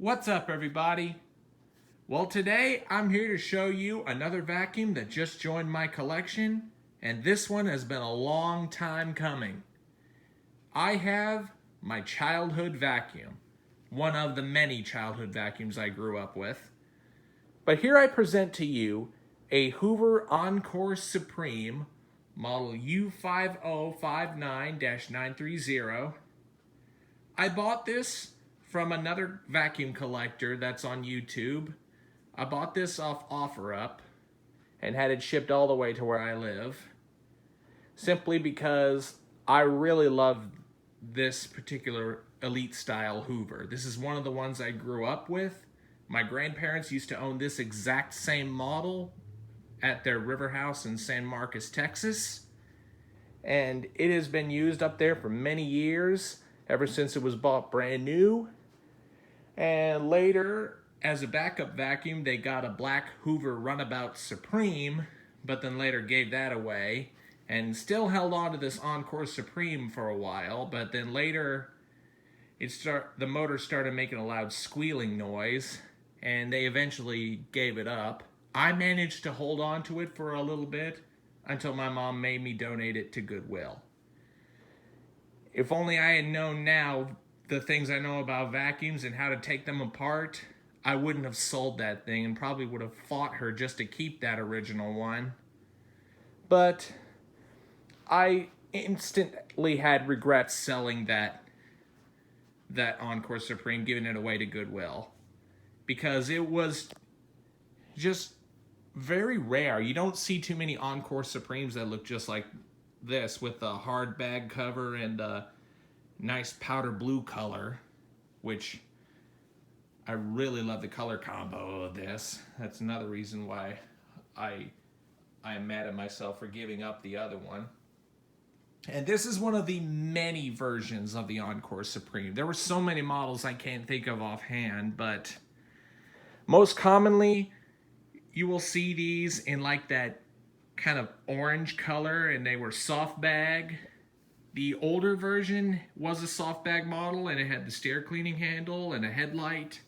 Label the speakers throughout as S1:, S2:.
S1: What's up, everybody? Well, today I'm here to show you another vacuum that just joined my collection, and this one has been a long time coming. I have my childhood vacuum, one of the many childhood vacuums I grew up with. But here I present to you a Hoover Encore Supreme model U5059-930. I bought this from another vacuum collector that's on YouTube. I bought this off OfferUp and had it shipped all the way to where I live, simply because I really love this particular elite style Hoover. This is one of the ones I grew up with. My grandparents used to own this exact same model at their river house in San Marcos, Texas, and it has been used up there for many years, ever since it was bought brand new. And later, as a backup vacuum, they got a black Hoover Runabout Supreme, but then later gave that away and still held on to this Encore Supreme for a while, but then later the motor started making a loud squealing noise, and they eventually gave it up. I managed to hold on to it for a little bit until my mom made me donate it to Goodwill. If only I had known now the things I know about vacuums and how to take them apart, I wouldn't have sold that thing and probably would have fought her just to keep that original one. But I instantly had regrets selling that Encore Supreme, giving it away to Goodwill, because it was just very rare. You don't see too many Encore Supremes that look just like this, with a hard bag cover and a nice powder blue color, which I really love the color combo of this. That's another reason why I am mad at myself for giving up the other one. And this is one of the many versions of the Encore Supreme. There were so many models I can't think of offhand, but most commonly you will see these in like that kind of orange color, and they were soft bag. The older version was a soft bag model, and it had the stair cleaning handle and a headlight.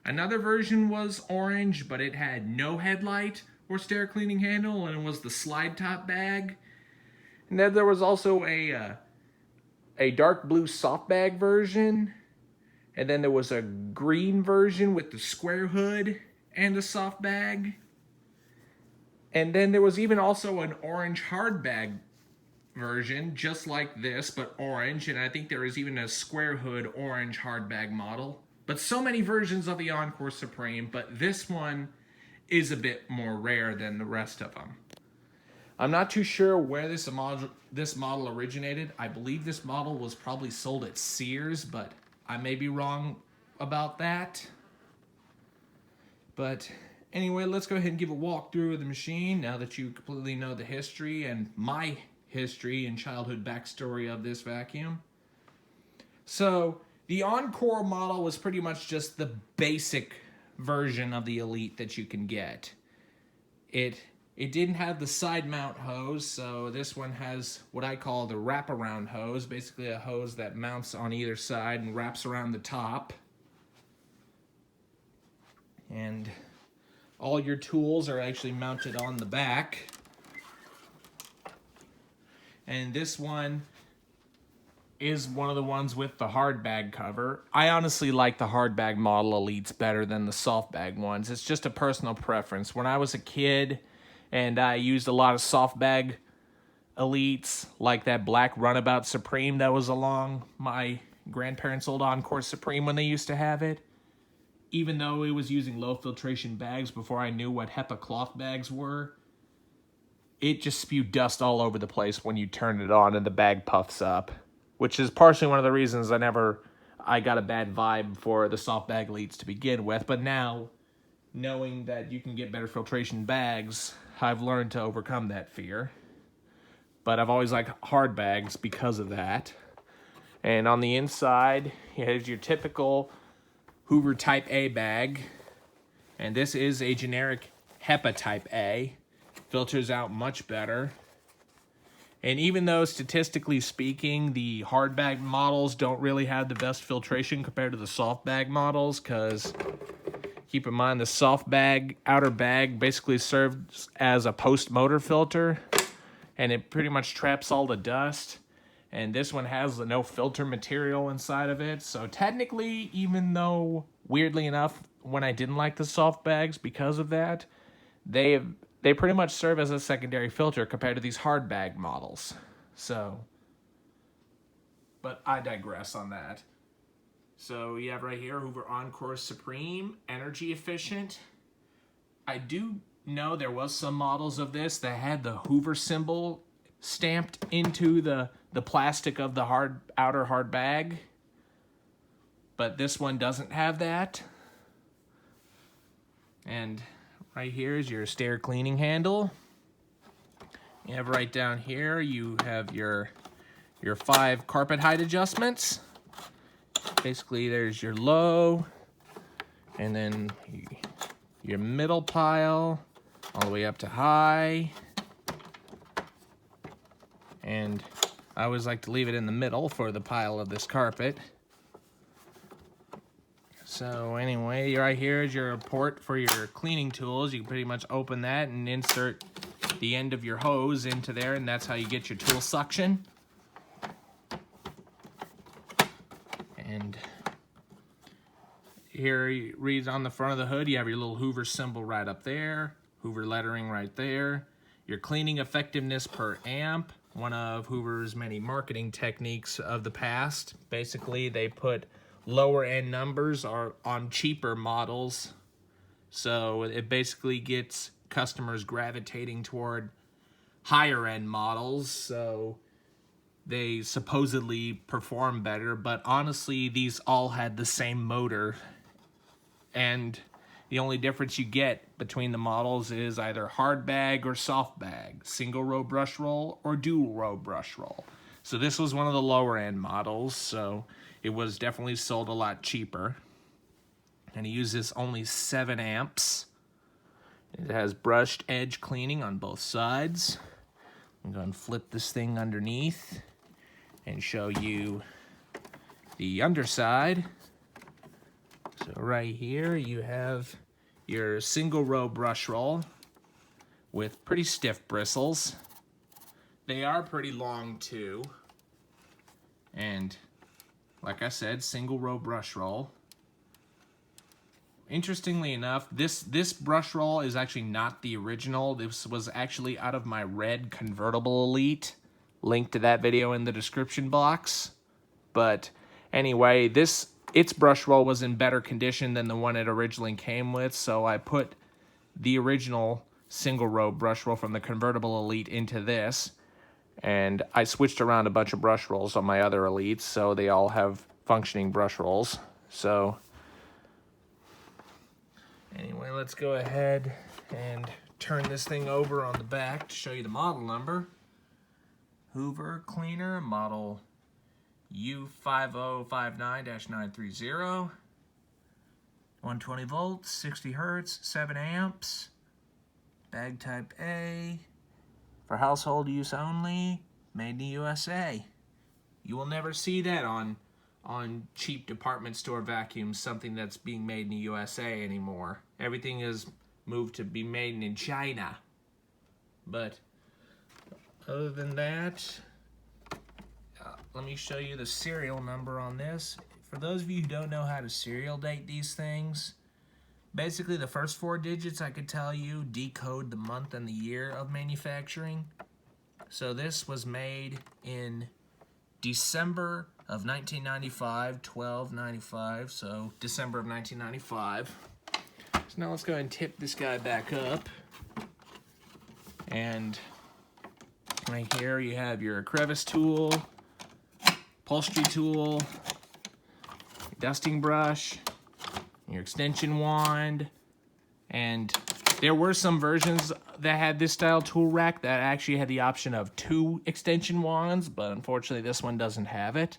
S1: Another version was orange, but it had no headlight or stair cleaning handle, and it was the slide top bag. And then there was also a dark blue soft bag version, and then there was a green version with the square hood and a soft bag. And then there was even also an orange hard bag version, just like this, but orange. And I think there is even a square hood orange hard bag model. But so many versions of the Encore Supreme, but this one is a bit more rare than the rest of them. I'm not too sure where this model originated. I believe this model was probably sold at Sears, but I may be wrong about that. But anyway, let's go ahead and give a walkthrough of the machine now that you completely know the history and my history and childhood backstory of this vacuum. So the Encore model was pretty much just the basic version of the Elite that you can get. It didn't have the side mount hose, so this one has what I call the wraparound hose, basically a hose that mounts on either side and wraps around the top. And all your tools are actually mounted on the back. And this one is one of the ones with the hard bag cover. I honestly like the hard bag model Elites better than the soft bag ones. It's just a personal preference. When I was a kid and I used a lot of soft bag Elites, like that black Runabout Supreme that was along my grandparents' old Encore Supreme when they used to have it, even though it was using low filtration bags before I knew what HEPA cloth bags were, it just spewed dust all over the place when you turn it on and the bag puffs up, which is partially one of the reasons I got a bad vibe for the soft bag Elites to begin with. But now, knowing that you can get better filtration bags, I've learned to overcome that fear. But I've always liked hard bags because of that. And on the inside, here's your typical Hoover Type A bag, and this is a generic HEPA Type A. Filters out much better. And even though statistically speaking, the hard bag models don't really have the best filtration compared to the soft bag models, because keep in mind the soft bag, outer bag basically serves as a post-motor filter, and it pretty much traps all the dust. And this one has no filter material inside of it. So technically, even though, weirdly enough, when I didn't like the soft bags because of that, they pretty much serve as a secondary filter compared to these hard bag models. So, but I digress on that. So you have right here, Hoover Encore Supreme, energy efficient. I do know there was some models of this that had the Hoover symbol stamped into the plastic of the outer hard bag, but this one doesn't have that. And right here is your stair cleaning handle. You have right down here, you have your 5 carpet height adjustments. Basically, there's your low, and then your middle pile, all the way up to high. And I always like to leave it in the middle for the pile of this carpet. So anyway, right here is your port for your cleaning tools. You can pretty much open that and insert the end of your hose into there, and that's how you get your tool suction. And here you read on the front of the hood, you have your little Hoover symbol right up there, Hoover lettering right there, your cleaning effectiveness per amp, one of Hoover's many marketing techniques of the past. Basically, they put lower end numbers on cheaper models, so it basically gets customers gravitating toward higher end models, so they supposedly perform better, but honestly these all had the same motor, and the only difference you get between the models is either hard bag or soft bag, single row brush roll or dual row brush roll. So this was one of the lower end models, so it was definitely sold a lot cheaper. And it uses only 7 amps. It has brushed edge cleaning on both sides. I'm going to flip this thing underneath and show you the underside. So right here you have your single row brush roll with pretty stiff bristles. They are pretty long too. And like I said, single row brush roll. Interestingly enough, this brush roll is actually not the original. This was actually out of my red convertible Elite. Link to that video in the description box. But anyway, its brush roll was in better condition than the one it originally came with, so I put the original single row brush roll from the convertible Elite into this, and I switched around a bunch of brush rolls on my other Elites, so they all have functioning brush rolls. So anyway, let's go ahead and turn this thing over on the back to show you the model number. Hoover cleaner, model U5059-930. 120 volts, 60 hertz, 7 amps. Bag type A. For household use only. Made in the USA. You will never see that on cheap department store vacuums, something that's being made in the USA anymore. Everything is moved to be made in China. But other than that, let me show you the serial number on this. For those of you who don't know how to serial date these things, basically the first 4 digits I could tell you decode the month and the year of manufacturing. So this was made in December of 1995, 12/95, so December of 1995. So now let's go ahead and tip this guy back up. And right here you have your crevice tool, upholstery tool, dusting brush, your extension wand, and there were some versions that had this style tool rack that actually had the option of 2 extension wands, but unfortunately this one doesn't have it.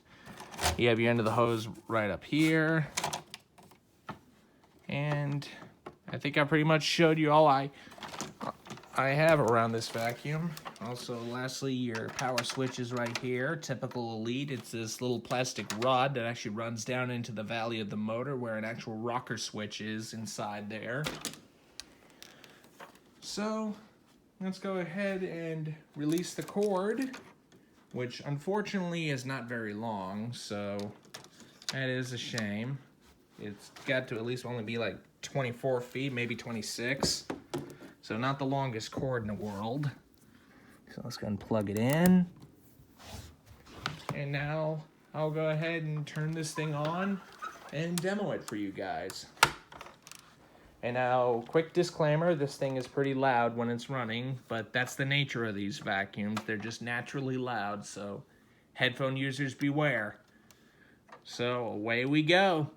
S1: You have your end of the hose right up here. And I think I pretty much showed you all. I I have around this vacuum. Also, lastly, your power switch is right here. Typical Elite. It's this little plastic rod that actually runs down into the valley of the motor where an actual rocker switch is inside there. So, let's go ahead and release the cord, which unfortunately is not very long, so that is a shame. It's got to at least only be like 24 feet, maybe 26. So not the longest cord in the world. So let's go and plug it in. And now I'll go ahead and turn this thing on and demo it for you guys. And now, quick disclaimer, this thing is pretty loud when it's running, but that's the nature of these vacuums. They're just naturally loud, so headphone users beware. So away we go.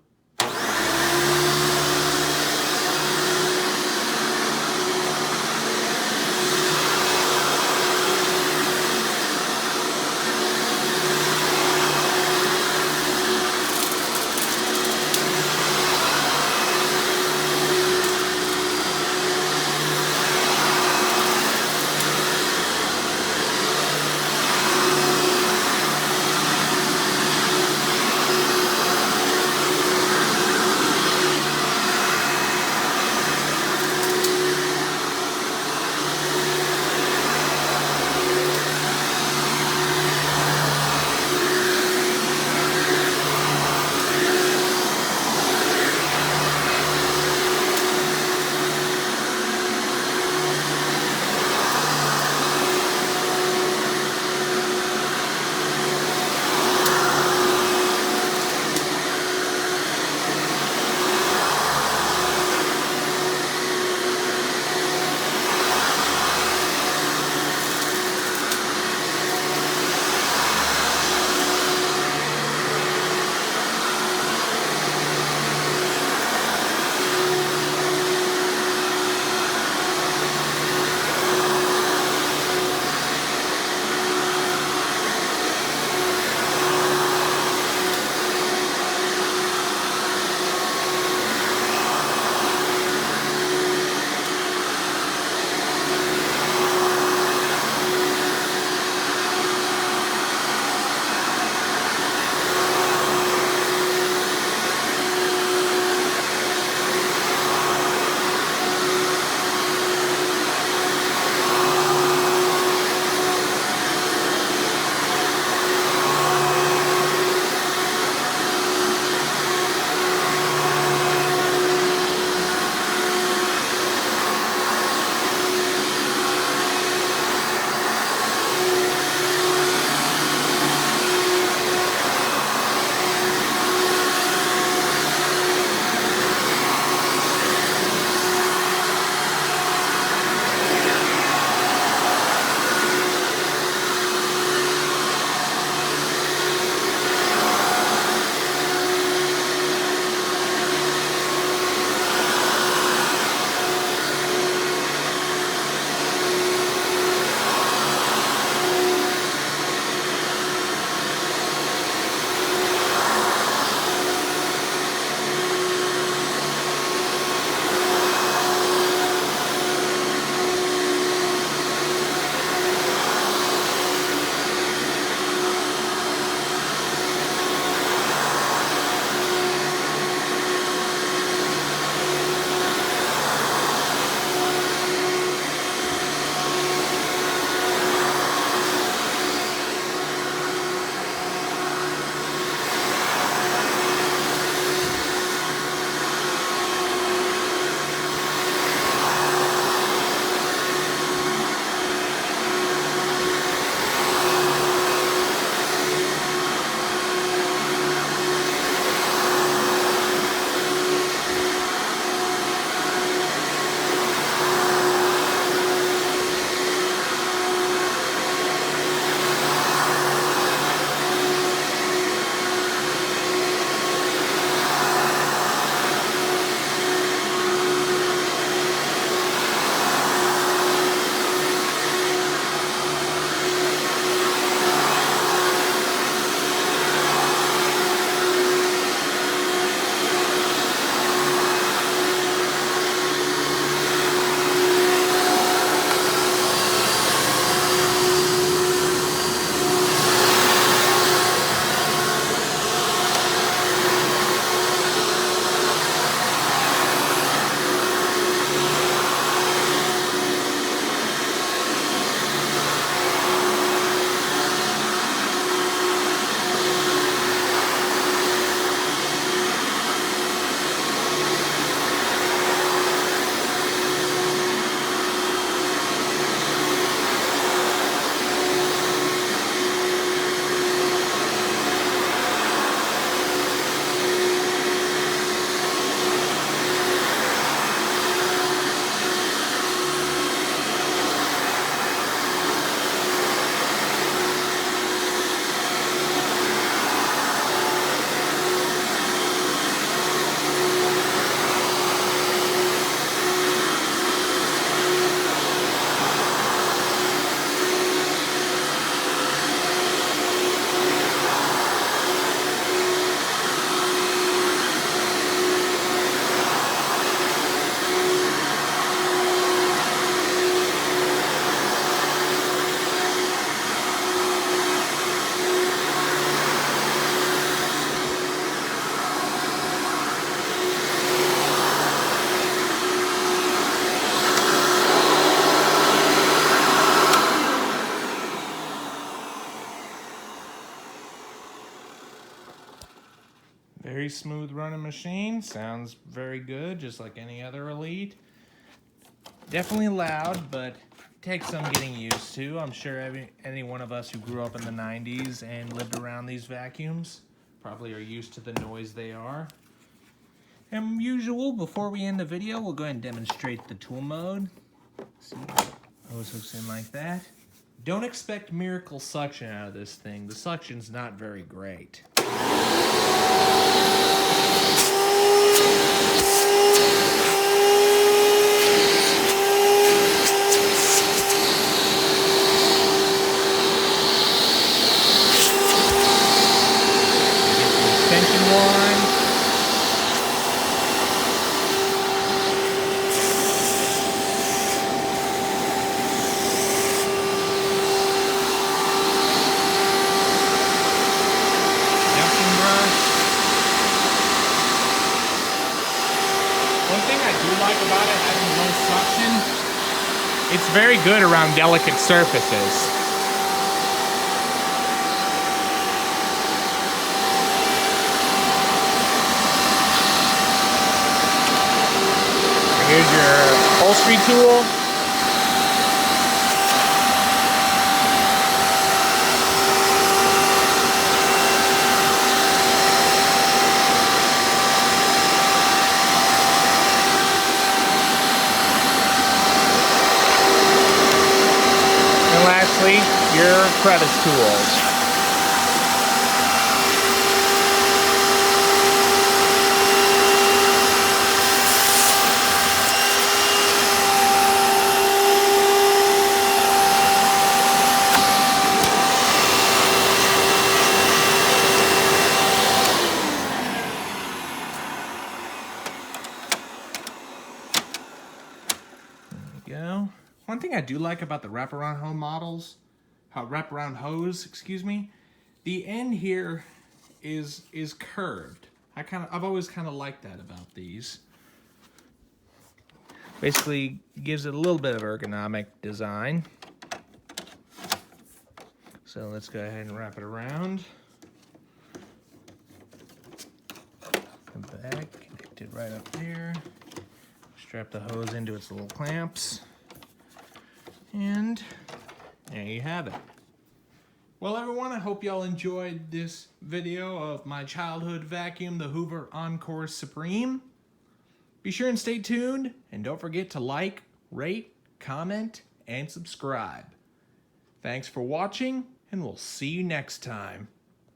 S1: running machine. Sounds very good, just like any other Elite. Definitely loud, but takes some getting used to. I'm sure any one of us who grew up in the 90s and lived around these vacuums probably are used to the noise they are. And usual, before we end the video, we'll go ahead and demonstrate the tool mode. See, hose hooks in like that. Don't expect miracle suction out of this thing. The suction's not very great. Extension one. One thing I do like about it having low suction, it's very good around delicate surfaces. Here's your upholstery tool. And lastly, your crevice tools. Go. One thing I do like about the wraparound hose, excuse me, the end here is curved. I've always kind of liked that about these. Basically gives it a little bit of ergonomic design. So let's go ahead and wrap it around. Come back, connect it right up there. Strap the hose into its little clamps. And there you have it. Well, everyone, I hope y'all enjoyed this video of my childhood vacuum, the Hoover Encore Supreme. Be sure and stay tuned, and don't forget to like, rate, comment, and subscribe. Thanks for watching, and we'll see you next time.